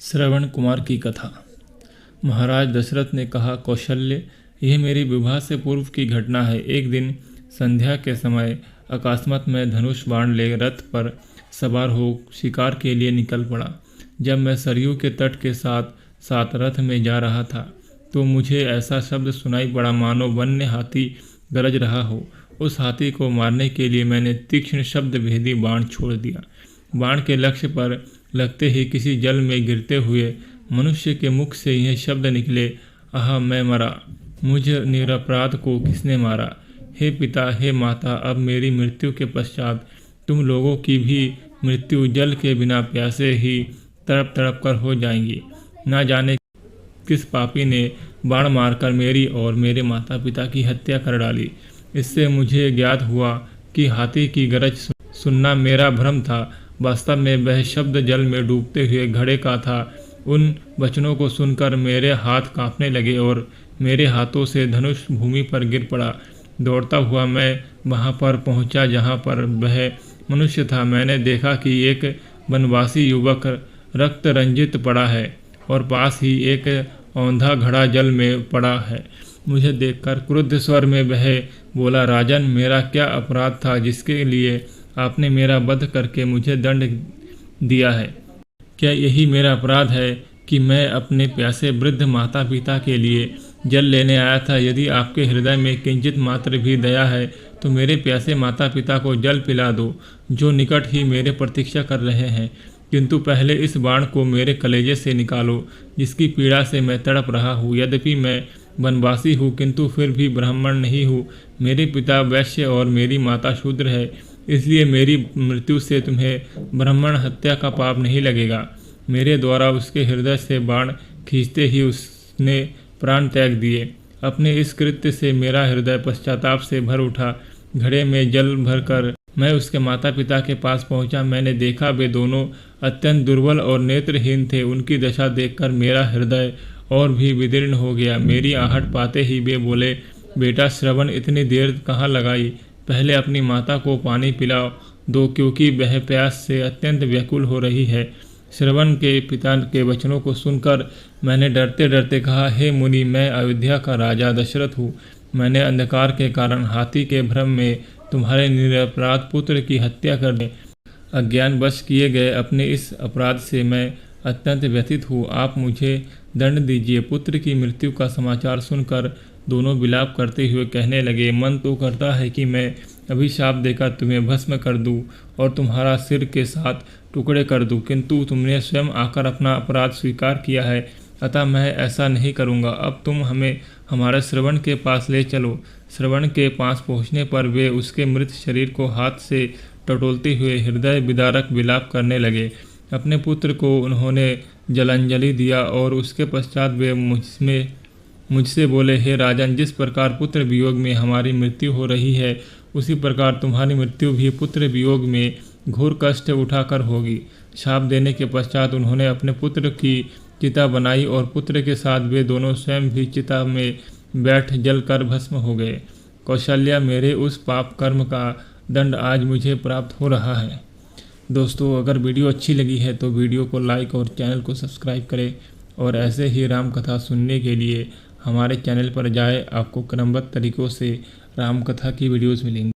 श्रवण कुमार की कथा। महाराज दशरथ ने कहा, कौशल्य, यह मेरी विवाह से पूर्व की घटना है। एक दिन संध्या के समय अकस्मात मैं धनुष बाण ले रथ पर सवार हो शिकार के लिए निकल पड़ा। जब मैं सरयू के तट के साथ साथ रथ में जा रहा था तो मुझे ऐसा शब्द सुनाई पड़ा मानो वन्य हाथी गरज रहा हो। उस हाथी को मारने के लिए मैंने तीक्ष्ण शब्द भेदी बाण छोड़ दिया। बाण के लक्ष्य पर लगते ही किसी जल में गिरते हुए मनुष्य के मुख से यह शब्द निकले, आह, मैं मरा, मुझ निरपराध को किसने मारा। हे पिता, हे माता, अब मेरी मृत्यु के पश्चात तुम लोगों की भी मृत्यु जल के बिना प्यासे ही तड़प तड़प कर हो जाएंगी। ना जाने किस पापी ने बाण मारकर मेरी और मेरे माता पिता की हत्या कर डाली। इससे मुझे ज्ञात हुआ कि हाथी की गरज सुनना मेरा भ्रम था। वास्तव में वह शब्द जल में डूबते हुए घड़े का था। उन वचनों को सुनकर मेरे हाथ कांपने लगे और मेरे हाथों से धनुष भूमि पर गिर पड़ा। दौड़ता हुआ मैं वहां पर पहुंचा जहां पर वह मनुष्य था। मैंने देखा कि एक वनवासी युवक रक्त रंजित पड़ा है और पास ही एक औंधा घड़ा जल में पड़ा है। मुझे देखकर क्रुद्ध स्वर में वह बोला, राजन, मेरा क्या अपराध था जिसके लिए आपने मेरा वध करके मुझे दंड दिया है? क्या यही मेरा अपराध है कि मैं अपने प्यासे वृद्ध माता पिता के लिए जल लेने आया था? यदि आपके हृदय में किंचित मात्र भी दया है तो मेरे प्यासे माता पिता को जल पिला दो, जो निकट ही मेरे प्रतीक्षा कर रहे हैं। किंतु पहले इस बाण को मेरे कलेजे से निकालो, जिसकी पीड़ा से मैं तड़प रहा हूँ। यद्यपि मैं वनवासी हूँ किंतु फिर भी ब्राह्मण नहीं हूँ। मेरे पिता वैश्य और मेरी माता शूद्र है, इसलिए मेरी मृत्यु से तुम्हें ब्राह्मण हत्या का पाप नहीं लगेगा। मेरे द्वारा उसके हृदय से बाण खींचते ही उसने प्राण त्याग दिए। अपने इस कृत्य से मेरा हृदय पश्चाताप से भर उठा। घड़े में जल भरकर मैं उसके माता पिता के पास पहुंचा। मैंने देखा वे दोनों अत्यंत दुर्बल और नेत्रहीन थे। उनकी दशा देखकर मेरा हृदय और भी विदीर्ण हो गया। मेरी आहट पाते ही वे बोले, बेटा श्रवण, इतनी देर कहाँ लगाई? पहले अपनी माता को पानी पिला दो, क्योंकि वह प्यास से अत्यंत व्याकुल हो रही है। श्रवण के पिता के वचनों को सुनकर मैंने डरते डरते कहा, हे मुनि, मैं अयोध्या का राजा दशरथ हूँ। मैंने अंधकार के कारण हाथी के भ्रम में तुम्हारे निरपराध पुत्र की हत्या कर दी। अज्ञानवश किए गए अपने इस अपराध से मैं अत्यंत व्यथित हूँ। आप मुझे दंड दीजिए। पुत्र की मृत्यु का समाचार सुनकर दोनों विलाप करते हुए कहने लगे, मन तो करता है कि मैं अभिशाप देकर तुम्हें भस्म कर दूं और तुम्हारा सिर के साथ टुकड़े कर दूं, किंतु तुमने स्वयं आकर अपना अपराध स्वीकार किया है, अतः मैं ऐसा नहीं करूंगा। अब तुम हमें हमारे श्रवण के पास ले चलो। श्रवण के पास पहुंचने पर वे उसके मृत शरीर को हाथ से टटोलते हुए हृदय विदारक विलाप करने लगे। अपने पुत्र को उन्होंने जलांजलि दिया और उसके पश्चात वे मुझसे बोले, हे राजन, जिस प्रकार पुत्र वियोग में हमारी मृत्यु हो रही है, उसी प्रकार तुम्हारी मृत्यु भी पुत्र वियोग में घोर कष्ट उठाकर होगी। शाप देने के पश्चात उन्होंने अपने पुत्र की चिता बनाई और पुत्र के साथ वे दोनों स्वयं भी चिता में बैठ जलकर भस्म हो गए। कौशल्या, मेरे उस पाप कर्म का दंड आज मुझे प्राप्त हो रहा है। दोस्तों, अगर वीडियो अच्छी लगी है तो वीडियो को लाइक और चैनल को सब्सक्राइब करें और ऐसे ही राम कथा सुनने के लिए हमारे चैनल पर जाएं। आपको क्रमबद्ध तरीक़ों से राम कथा की वीडियोज़ मिलेंगी।